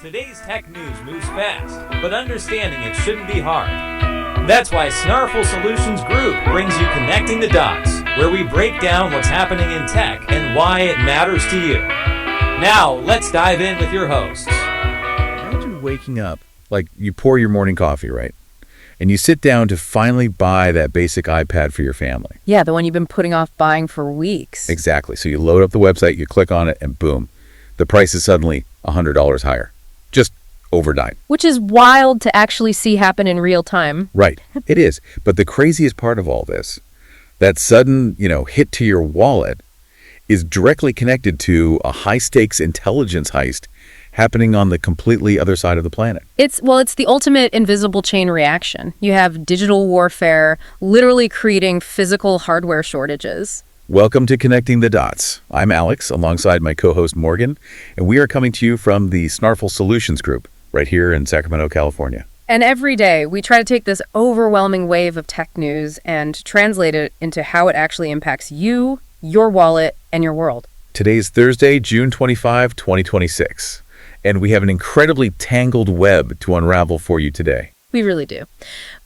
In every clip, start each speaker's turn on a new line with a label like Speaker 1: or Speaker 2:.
Speaker 1: Today's tech news moves fast, but understanding it shouldn't be hard. That's why Snarful Solutions Group brings you Connecting the Dots, where we break down what's happening in tech and why it matters to you. Now, let's dive in with your hosts.
Speaker 2: Imagine waking up, like you pour your morning coffee, right? And you sit down to finally buy that basic iPad for your family.
Speaker 3: Yeah, the one you've been putting off buying for weeks.
Speaker 2: Exactly. So you load up the website, you click on it, and boom, the price is suddenly $100 higher. Just overnight.
Speaker 3: Which is wild to actually see happen in real time.
Speaker 2: Right. It is. But the craziest part of all this, that sudden, hit to your wallet is directly connected to a high-stakes intelligence heist happening on the completely other side of the planet.
Speaker 3: It's the ultimate invisible chain reaction. You have digital warfare literally creating physical hardware shortages.
Speaker 2: Welcome to Connecting the Dots. I'm Alex, alongside my co-host Morgan, and we are coming to you from the Snarful Solutions Group, right here in Sacramento, California.
Speaker 3: And every day, we try to take this overwhelming wave of tech news and translate it into how it actually impacts you, your wallet, and your world.
Speaker 2: Today's Thursday, June 25, 2026, and we have an incredibly tangled web to unravel for you today.
Speaker 3: We really do.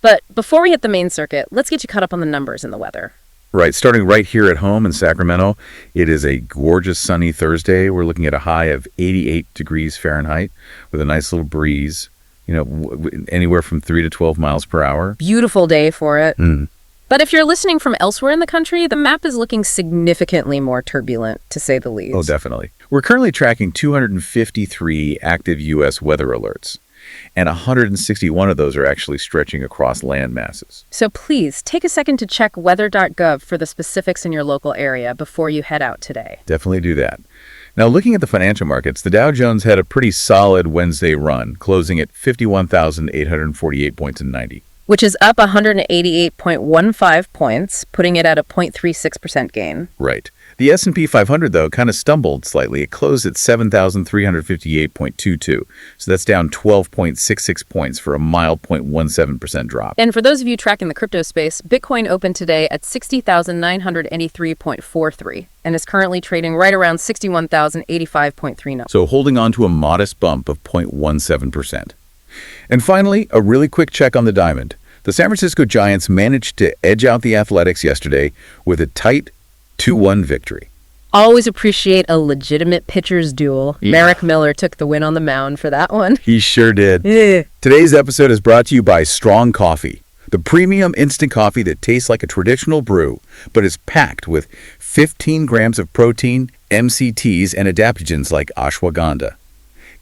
Speaker 3: But before we hit the main circuit, let's get you caught up on the numbers and the weather.
Speaker 2: Right, starting right here at home in Sacramento, it is a gorgeous sunny Thursday. We're looking at a high of 88 degrees Fahrenheit with a nice little breeze, anywhere from 3 to 12 miles per hour.
Speaker 3: Beautiful day for it. But if you're listening from elsewhere in the country, the map is looking significantly more turbulent, to say the least.
Speaker 2: Oh, definitely. We're currently tracking 253 active U.S. weather alerts, and 161 of those are actually stretching across land masses.
Speaker 3: So please take a second to check weather.gov for the specifics in your local area before you head out today.
Speaker 2: Definitely do that. Now, looking at the financial markets, the Dow Jones had a pretty solid Wednesday run, closing at 51,848 points and 90.
Speaker 3: Which is up 188.15 points, putting it at a 0.36% gain.
Speaker 2: Right. The S&P 500, though, kind of stumbled slightly. It closed at 7,358.22. So that's down 12.66 points for a mild 0.17% drop.
Speaker 3: And for those of you tracking the crypto space, Bitcoin opened today at 60,983.43 and is currently trading right around 61,085.39.
Speaker 2: So holding on to a modest bump of 0.17%. And finally, a really quick check on the diamond. The San Francisco Giants managed to edge out the Athletics yesterday with a tight 2-1 victory.
Speaker 3: Always appreciate a legitimate pitcher's duel. Yeah. Merrick Miller took the win on the mound for that one.
Speaker 2: He sure did. Today's episode is brought to you by Strong Coffee, the premium instant coffee that tastes like a traditional brew, but is packed with 15 grams of protein, MCTs, and adaptogens like ashwagandha.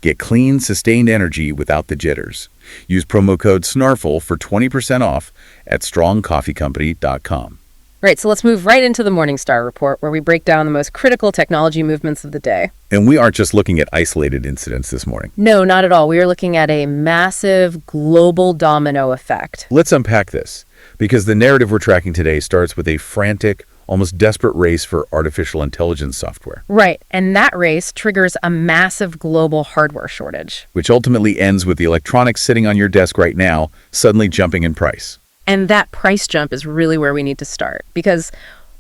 Speaker 2: Get clean, sustained energy without the jitters. Use promo code SNARFL for 20% off at strongcoffeecompany.com.
Speaker 3: Right, so let's move right into the Morningstar Report, where we break down the most critical technology movements of the day.
Speaker 2: And we aren't just looking at isolated incidents this morning.
Speaker 3: No, not at all. We are looking at a massive global domino effect.
Speaker 2: Let's unpack this, because the narrative we're tracking today starts with a frantic, almost desperate race for artificial intelligence software.
Speaker 3: Right, and that race triggers a massive global hardware shortage.
Speaker 2: Which ultimately ends with the electronics sitting on your desk right now suddenly jumping in price.
Speaker 3: And that price jump is really where we need to start because,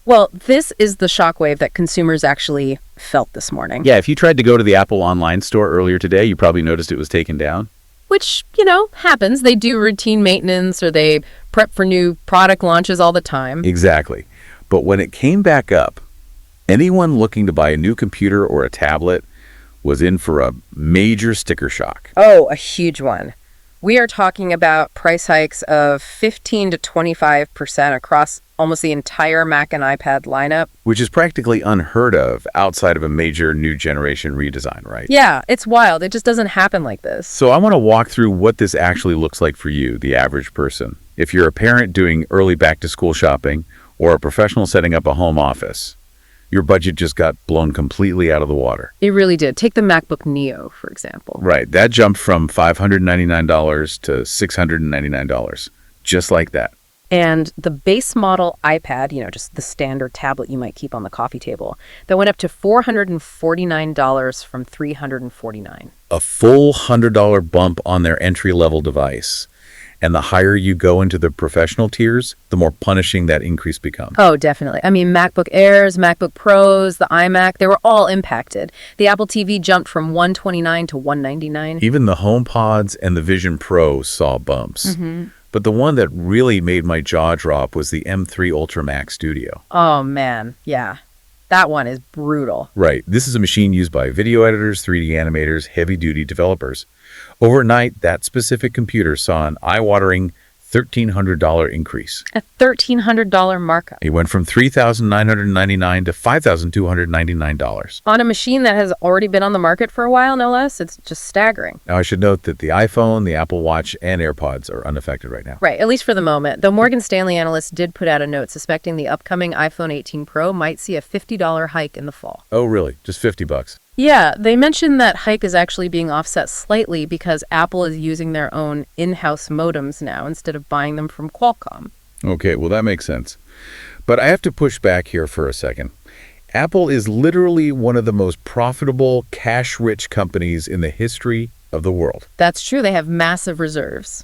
Speaker 3: well, this is the shockwave that consumers actually felt this morning.
Speaker 2: Yeah, if you tried to go to the Apple online store earlier today, you probably noticed it was taken down.
Speaker 3: Which, happens. They do routine maintenance or they prep for new product launches all the time.
Speaker 2: Exactly. But when it came back up, anyone looking to buy a new computer or a tablet was in for a major sticker shock.
Speaker 3: Oh, a huge one. We are talking about price hikes of 15 to 25% across almost the entire Mac and iPad lineup.
Speaker 2: Which is practically unheard of outside of a major new generation redesign, right?
Speaker 3: Yeah, it's wild. It just doesn't happen like this.
Speaker 2: So I want to walk through what this actually looks like for you, the average person. If you're a parent doing early back-to-school shopping or a professional setting up a home office, your budget just got blown completely out of the water.
Speaker 3: It really did. Take the MacBook Neo, for example.
Speaker 2: Right. That jumped from $599 to $699, just like that.
Speaker 3: And the base model iPad, just the standard tablet you might keep on the coffee table, that went up to $449 from $349.
Speaker 2: A full $100 bump on their entry-level device. And the higher you go into the professional tiers, the more punishing that increase becomes.
Speaker 3: Oh, definitely. I mean, MacBook Airs, MacBook Pros, the iMac, they were all impacted. The Apple TV jumped from $129 to $199.
Speaker 2: Even the HomePods and the Vision Pro saw bumps. But the one that really made my jaw drop was the M3 Ultra Max Studio.
Speaker 3: Oh, man. Yeah. That one is brutal.
Speaker 2: Right. This is a machine used by video editors, 3D animators, heavy-duty developers. Overnight, that specific computer saw an eye-watering $1,300 increase.
Speaker 3: A $1,300 markup.
Speaker 2: It went from $3,999 to $5,299.
Speaker 3: On a machine that has already been on the market for a while, no less. It's just staggering.
Speaker 2: Now, I should note that the iPhone, the Apple Watch, and AirPods are unaffected right now.
Speaker 3: Right, at least for the moment. Though Morgan Stanley analysts did put out a note suspecting the upcoming iPhone 18 Pro might see a $50 hike in the fall.
Speaker 2: Oh, really? Just $50?
Speaker 3: Yeah, they mentioned that hike is actually being offset slightly because Apple is using their own in-house modems now instead of buying them from Qualcomm.
Speaker 2: Okay, well, that makes sense. But I have to push back here for a second. Apple is literally one of the most profitable, cash-rich companies in the history of the world.
Speaker 3: That's true. They have massive reserves.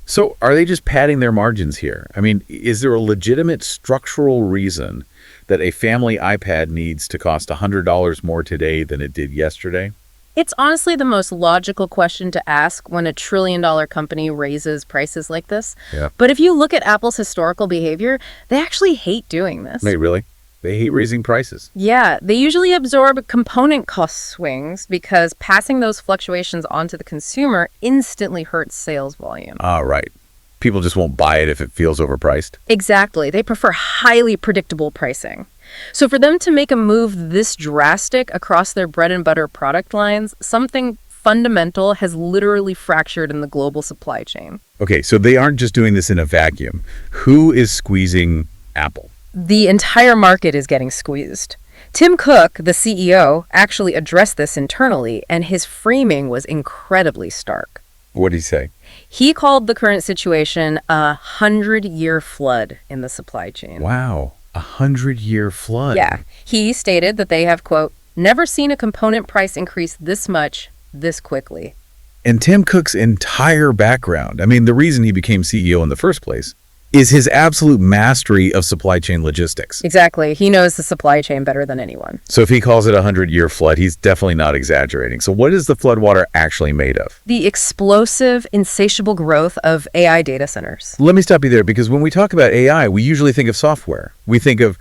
Speaker 2: So are they just padding their margins here? I mean, is there a legitimate structural reason that a family iPad needs to cost $100 more today than it did yesterday?
Speaker 3: It's honestly the most logical question to ask when a trillion-dollar company raises prices like this.
Speaker 2: Yeah.
Speaker 3: But if you look at Apple's historical behavior, they actually hate doing this.
Speaker 2: Wait, really? They hate raising prices.
Speaker 3: Yeah, they usually absorb component cost swings because passing those fluctuations onto the consumer instantly hurts sales volume.
Speaker 2: Right. People just won't buy it if it feels overpriced.
Speaker 3: Exactly. They prefer highly predictable pricing. So for them to make a move this drastic across their bread and butter product lines, something fundamental has literally fractured in the global supply chain.
Speaker 2: Okay, so they aren't just doing this in a vacuum. Who is squeezing Apple?
Speaker 3: The entire market is getting squeezed. Tim Cook, the CEO, actually addressed this internally, and his framing was incredibly stark.
Speaker 2: What did he say?
Speaker 3: He called the current situation a 100-year flood in the supply chain.
Speaker 2: Wow, 100-year flood.
Speaker 3: Yeah. He stated that they have, quote, never seen a component price increase this much, this quickly.
Speaker 2: And Tim Cook's entire background, I mean, the reason he became CEO in the first place, is his absolute mastery of supply chain logistics.
Speaker 3: Exactly. He knows the supply chain better than anyone.
Speaker 2: So if he calls it a 100-year flood, he's definitely not exaggerating. So what is the floodwater actually made of?
Speaker 3: The explosive, insatiable growth of AI data centers.
Speaker 2: Let me stop you there, because when we talk about AI, we usually think of software. We think of,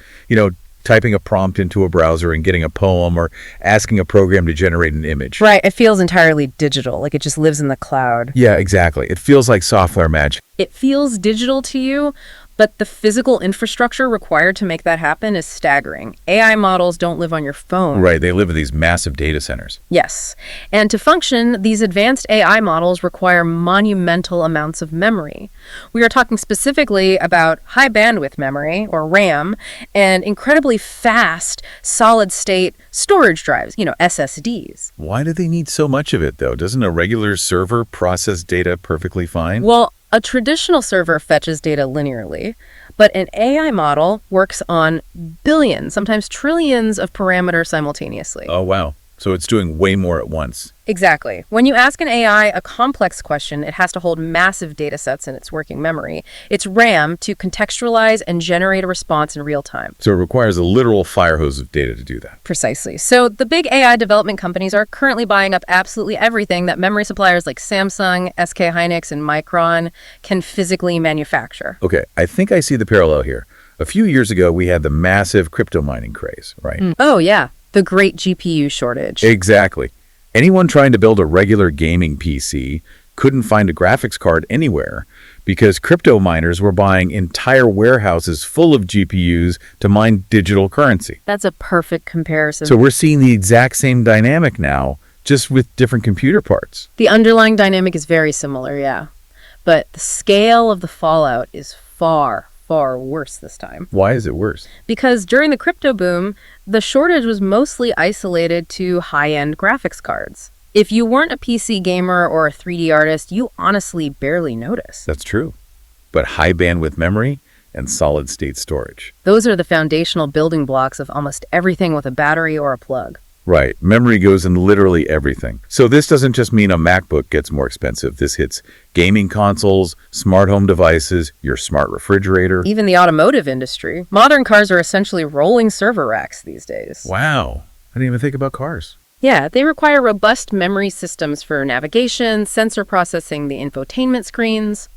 Speaker 2: typing a prompt into a browser and getting a poem or asking a program to generate an image.
Speaker 3: Right. It feels entirely digital, like it just lives in the cloud.
Speaker 2: Yeah, exactly. It feels like software magic.
Speaker 3: It feels digital to you, but the physical infrastructure required to make that happen is staggering. AI models don't live on your phone.
Speaker 2: Right. They live in these massive data centers.
Speaker 3: Yes. And to function, these advanced AI models require monumental amounts of memory. We are talking specifically about high bandwidth memory, or RAM, and incredibly fast solid-state storage drives, SSDs.
Speaker 2: Why do they need so much of it, though? Doesn't a regular server process data perfectly fine?
Speaker 3: Well, a traditional server fetches data linearly, but an AI model works on billions, sometimes trillions of parameters simultaneously.
Speaker 2: Oh, wow. So it's doing way more at once.
Speaker 3: Exactly. When you ask an AI a complex question, it has to hold massive data sets in its working memory, its RAM, to contextualize and generate a response in real time.
Speaker 2: So it requires a literal fire hose of data to do that.
Speaker 3: Precisely. So the big AI development companies are currently buying up absolutely everything that memory suppliers like Samsung, SK Hynix, and Micron can physically manufacture.
Speaker 2: Okay, I think I see the parallel here. A few years ago, we had the massive crypto mining craze, right?
Speaker 3: Oh, yeah. The great GPU shortage.
Speaker 2: Exactly. Anyone trying to build a regular gaming PC couldn't find a graphics card anywhere because crypto miners were buying entire warehouses full of GPUs to mine digital currency.
Speaker 3: That's a perfect comparison.
Speaker 2: So we're seeing the exact same dynamic now, just with different computer parts.
Speaker 3: The underlying dynamic is very similar, yeah. But the scale of the fallout is far worse this time.
Speaker 2: Why is it worse?
Speaker 3: Because during the crypto boom, the shortage was mostly isolated to high-end graphics cards. If you weren't a PC gamer or a 3D artist, you honestly barely noticed.
Speaker 2: That's true. But high bandwidth memory and solid-state storage.
Speaker 3: Those are the foundational building blocks of almost everything with a battery or a plug.
Speaker 2: Right. Memory goes in literally everything. So this doesn't just mean a MacBook gets more expensive. This hits gaming consoles, smart home devices, your smart refrigerator.
Speaker 3: Even the automotive industry. Modern cars are essentially rolling server racks these days.
Speaker 2: Wow. I didn't even think about cars.
Speaker 3: Yeah, they require robust memory systems for navigation, sensor processing, the infotainment screens.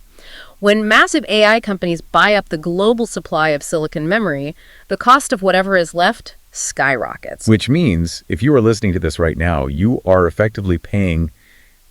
Speaker 3: When massive AI companies buy up the global supply of silicon memory, the cost of whatever is left skyrockets.
Speaker 2: Which means, if you are listening to this right now, you are effectively paying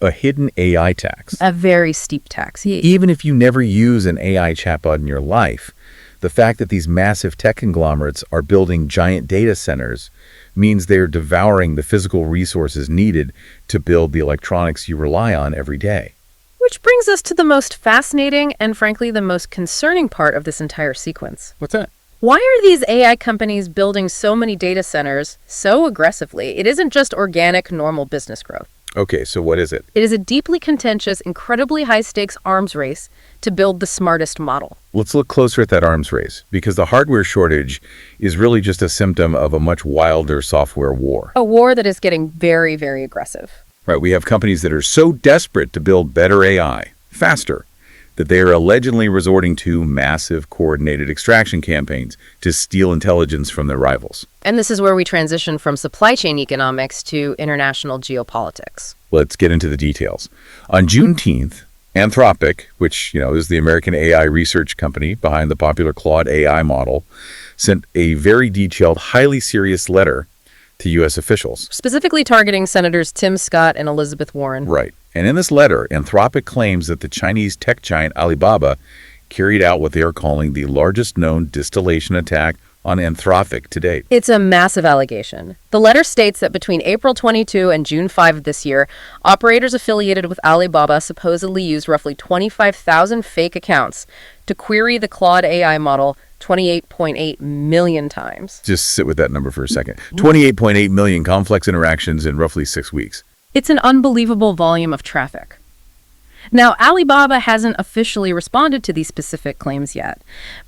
Speaker 2: a hidden AI tax.
Speaker 3: A very steep tax.
Speaker 2: Even if you never use an AI chatbot in your life, the fact that these massive tech conglomerates are building giant data centers means they're devouring the physical resources needed to build the electronics you rely on every day.
Speaker 3: Which brings us to the most fascinating and frankly the most concerning part of this entire sequence.
Speaker 2: What's that?
Speaker 3: Why are these AI companies building so many data centers so aggressively? It isn't just organic, normal business growth.
Speaker 2: Okay, so what is it?
Speaker 3: It is a deeply contentious, incredibly high-stakes arms race to build the smartest model.
Speaker 2: Let's look closer at that arms race, because the hardware shortage is really just a symptom of a much wilder software war.
Speaker 3: A war that is getting very, very aggressive.
Speaker 2: Right, we have companies that are so desperate to build better AI, faster, that they are allegedly resorting to massive coordinated extraction campaigns to steal intelligence from their rivals.
Speaker 3: And this is where we transition from supply chain economics to international geopolitics.
Speaker 2: Let's get into the details. On Juneteenth, Anthropic, which, is the American AI research company behind the popular Claude AI model, sent a very detailed, highly serious letter to U.S. officials.
Speaker 3: Specifically targeting Senators Tim Scott and Elizabeth Warren.
Speaker 2: Right. And in this letter, Anthropic claims that the Chinese tech giant Alibaba carried out what they are calling the largest known distillation attack on Anthropic to date.
Speaker 3: It's a massive allegation. The letter states that between April 22 and June 5 of this year, operators affiliated with Alibaba supposedly used roughly 25,000 fake accounts to query the Claude AI model 28.8 million times.
Speaker 2: Just sit with that number for a second. 28.8 million complex interactions in roughly 6 weeks.
Speaker 3: It's an unbelievable volume of traffic. Now, Alibaba hasn't officially responded to these specific claims yet,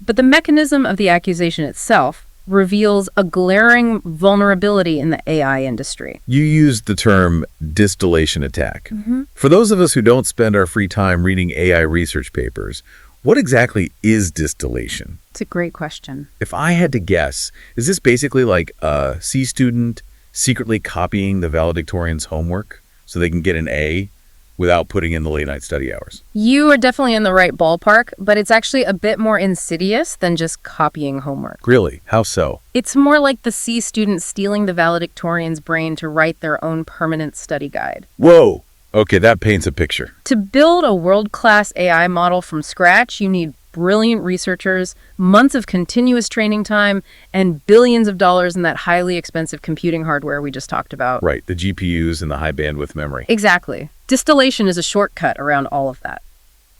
Speaker 3: but the mechanism of the accusation itself reveals a glaring vulnerability in the AI industry.
Speaker 2: You used the term distillation attack. For those of us who don't spend our free time reading AI research papers, what exactly is distillation?
Speaker 3: It's a great question.
Speaker 2: If I had to guess, is this basically like a C student secretly copying the valedictorian's homework so they can get an A without putting in the late-night study hours?
Speaker 3: You are definitely in the right ballpark, but it's actually a bit more insidious than just copying homework.
Speaker 2: Really? How so?
Speaker 3: It's more like the C student stealing the valedictorian's brain to write their own permanent study guide.
Speaker 2: Whoa! Okay, that paints a picture.
Speaker 3: To build a world-class AI model from scratch, you need brilliant researchers, months of continuous training time, and billions of dollars in that highly expensive computing hardware we just talked about.
Speaker 2: Right, the GPUs and the high bandwidth memory.
Speaker 3: Exactly. Distillation is a shortcut around all of that.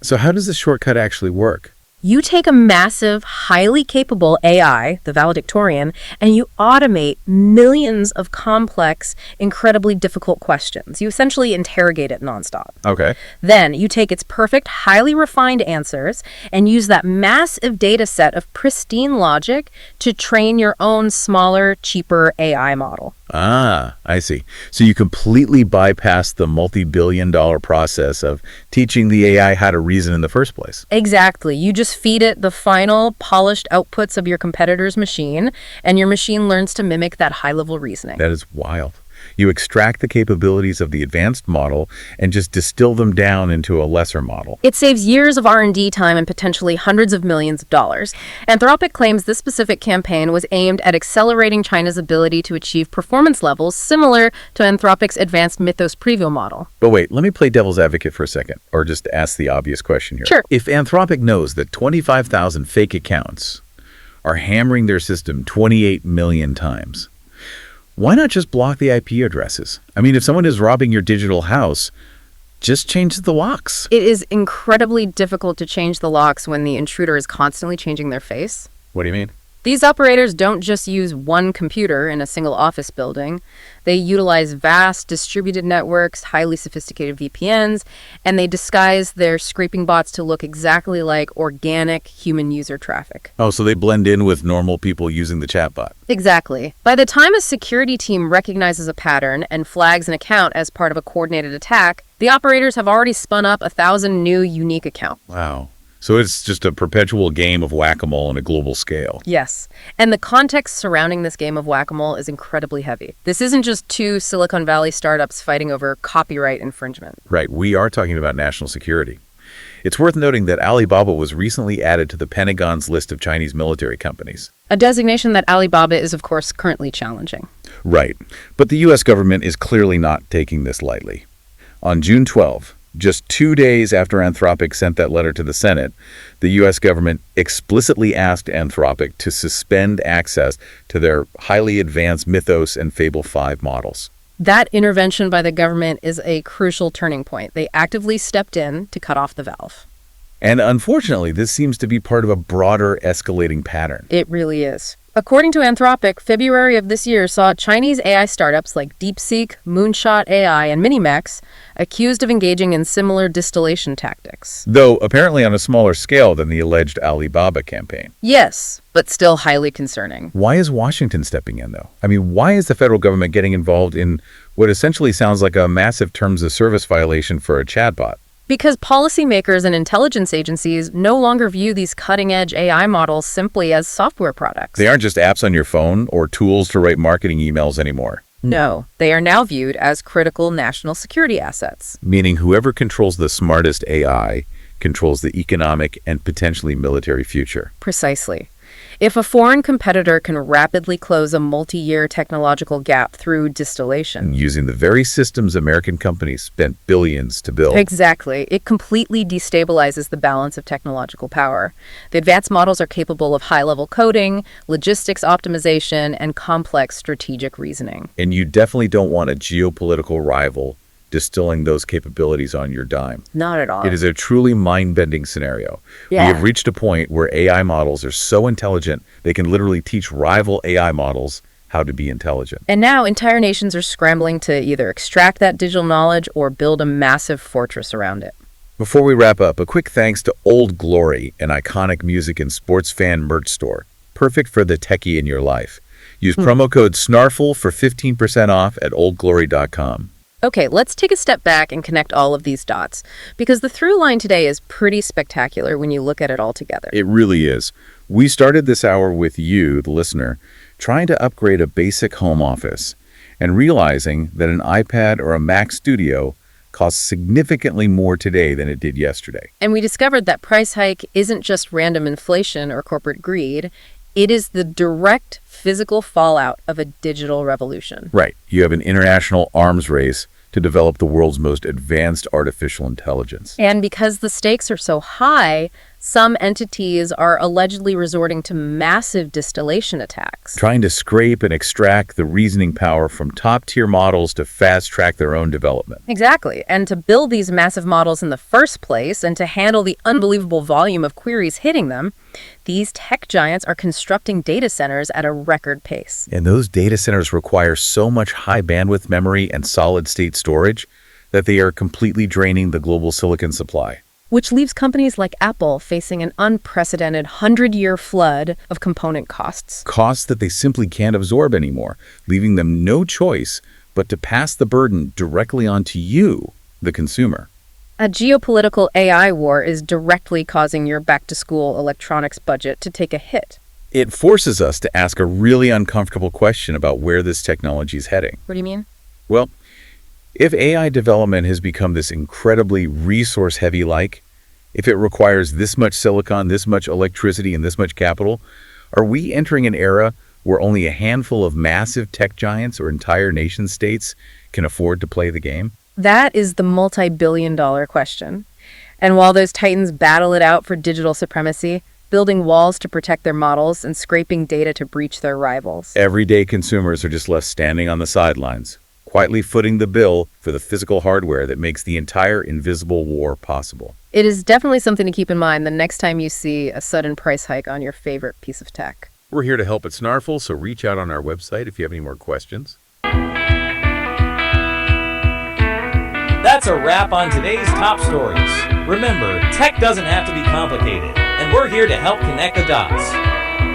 Speaker 2: So how does the shortcut actually work?
Speaker 3: You take a massive, highly capable AI, the valedictorian, and you automate millions of complex, incredibly difficult questions. You essentially interrogate it nonstop.
Speaker 2: Okay.
Speaker 3: Then you take its perfect, highly refined answers and use that massive data set of pristine logic to train your own smaller, cheaper AI model.
Speaker 2: Ah, I see. So you completely bypass the multi-billion-dollar process of teaching the AI how to reason in the first place.
Speaker 3: Exactly. You just feed it the final, polished outputs of your competitor's machine, and your machine learns to mimic that high-level reasoning.
Speaker 2: That is wild. You extract the capabilities of the advanced model and just distill them down into a lesser model.
Speaker 3: It saves years of R&D time and potentially hundreds of millions of dollars. Anthropic claims this specific campaign was aimed at accelerating China's ability to achieve performance levels similar to Anthropic's advanced Mythos preview model.
Speaker 2: But wait, let me play devil's advocate for a second, or just ask the obvious question here.
Speaker 3: Sure.
Speaker 2: If Anthropic knows that 25,000 fake accounts are hammering their system 28 million times, why not just block the IP addresses? I mean, if someone is robbing your digital house, just change the locks.
Speaker 3: It is incredibly difficult to change the locks when the intruder is constantly changing their face.
Speaker 2: What do you mean?
Speaker 3: These operators don't just use one computer in a single office building. They utilize vast distributed networks, highly sophisticated VPNs, and they disguise their scraping bots to look exactly like organic human user traffic.
Speaker 2: Oh, so they blend in with normal people using the chatbot.
Speaker 3: Exactly. By the time a security team recognizes a pattern and flags an account as part of a coordinated attack, the operators have already spun up 1,000 new unique accounts.
Speaker 2: Wow. So it's just a perpetual game of whack-a-mole on a global scale.
Speaker 3: Yes. And the context surrounding this game of whack-a-mole is incredibly heavy. This isn't just two Silicon Valley startups fighting over copyright infringement.
Speaker 2: Right. We are talking about national security. It's worth noting that Alibaba was recently added to the Pentagon's list of Chinese military companies.
Speaker 3: A designation that Alibaba is, of course, currently challenging.
Speaker 2: Right. But the U.S. government is clearly not taking this lightly. On June 12, just 2 days after Anthropic sent that letter to the Senate, the U.S. government explicitly asked Anthropic to suspend access to their highly advanced Mythos and Fable 5 models.
Speaker 3: That intervention by the government is a crucial turning point. They actively stepped in to cut off the valve.
Speaker 2: And unfortunately, this seems to be part of a broader escalating pattern.
Speaker 3: It really is. According to Anthropic, February of this year saw Chinese AI startups like DeepSeek, Moonshot AI, and Minimax accused of engaging in similar distillation tactics.
Speaker 2: Though apparently on a smaller scale than the alleged Alibaba campaign.
Speaker 3: Yes, but still highly concerning.
Speaker 2: Why is Washington stepping in, though? I mean, why is the federal government getting involved in what essentially sounds like a massive terms of service violation for a chatbot?
Speaker 3: Because policymakers and intelligence agencies no longer view these cutting-edge AI models simply as software products.
Speaker 2: They aren't just apps on your phone or tools to write marketing emails anymore.
Speaker 3: No, they are now viewed as critical national security assets.
Speaker 2: Meaning whoever controls the smartest AI controls the economic and potentially military future.
Speaker 3: Precisely. If a foreign competitor can rapidly close a multi-year technological gap through distillation.
Speaker 2: Using the very systems American companies spent billions to build.
Speaker 3: Exactly. It completely destabilizes the balance of technological power. The advanced models are capable of high-level coding, logistics optimization, and complex strategic reasoning.
Speaker 2: And you definitely don't want a geopolitical rival distilling those capabilities on your dime.
Speaker 3: Not at all.
Speaker 2: It is a truly mind-bending scenario.
Speaker 3: Yeah.
Speaker 2: We have reached a point where AI models are so intelligent, they can literally teach rival AI models how to be intelligent.
Speaker 3: And now entire nations are scrambling to either extract that digital knowledge or build a massive fortress around it.
Speaker 2: Before we wrap up, a quick thanks to Old Glory, an iconic music and sports fan merch store. Perfect for the techie in your life. Use promo code SNARFUL for 15% off at oldglory.com.
Speaker 3: Okay, let's take a step back and connect all of these dots, because the through line today is pretty spectacular when you look at it all together.
Speaker 2: It really is. We started this hour with you, the listener, trying to upgrade a basic home office and realizing that an iPad or a Mac Studio costs significantly more today than it did yesterday.
Speaker 3: And we discovered that price hike isn't just random inflation or corporate greed. It is the direct physical fallout of a digital revolution.
Speaker 2: Right. You have an international arms race to develop the world's most advanced artificial intelligence.
Speaker 3: And because the stakes are so high, some entities are allegedly resorting to massive distillation attacks.
Speaker 2: Trying to scrape and extract the reasoning power from top-tier models to fast-track their own development.
Speaker 3: Exactly. And to build these massive models in the first place and to handle the unbelievable volume of queries hitting them, these tech giants are constructing data centers at a record pace.
Speaker 2: And those data centers require so much high bandwidth memory and solid-state storage that they are completely draining the global silicon supply.
Speaker 3: Which leaves companies like Apple facing an unprecedented 100-year flood of component costs.
Speaker 2: Costs that they simply can't absorb anymore, leaving them no choice but to pass the burden directly onto you, the consumer.
Speaker 3: A geopolitical AI war is directly causing your back-to-school electronics budget to take a hit.
Speaker 2: It forces us to ask a really uncomfortable question about where this technology is heading.
Speaker 3: What do you mean?
Speaker 2: Well, if AI development has become this incredibly resource-heavy if it requires this much silicon, this much electricity, and this much capital, are we entering an era where only a handful of massive tech giants or entire nation-states can afford to play the game?
Speaker 3: That is the multi-billion-dollar question. And while those titans battle it out for digital supremacy, building walls to protect their models and scraping data to breach their rivals,
Speaker 2: Everyday consumers are just left standing on the sidelines, quietly footing the bill for the physical hardware that makes the entire invisible war possible.
Speaker 3: it is definitely something to keep in mind the next time you see a sudden price hike on your favorite piece of tech.
Speaker 2: We're here to help at Snarful, so reach out on our website if you have any more questions.
Speaker 1: That's a wrap on today's top stories. Remember, tech doesn't have to be complicated, and we're here to help connect the dots.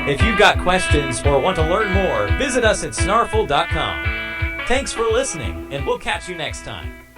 Speaker 1: If you've got questions or want to learn more, visit us at snarful.com. Thanks for listening, and we'll catch you next time.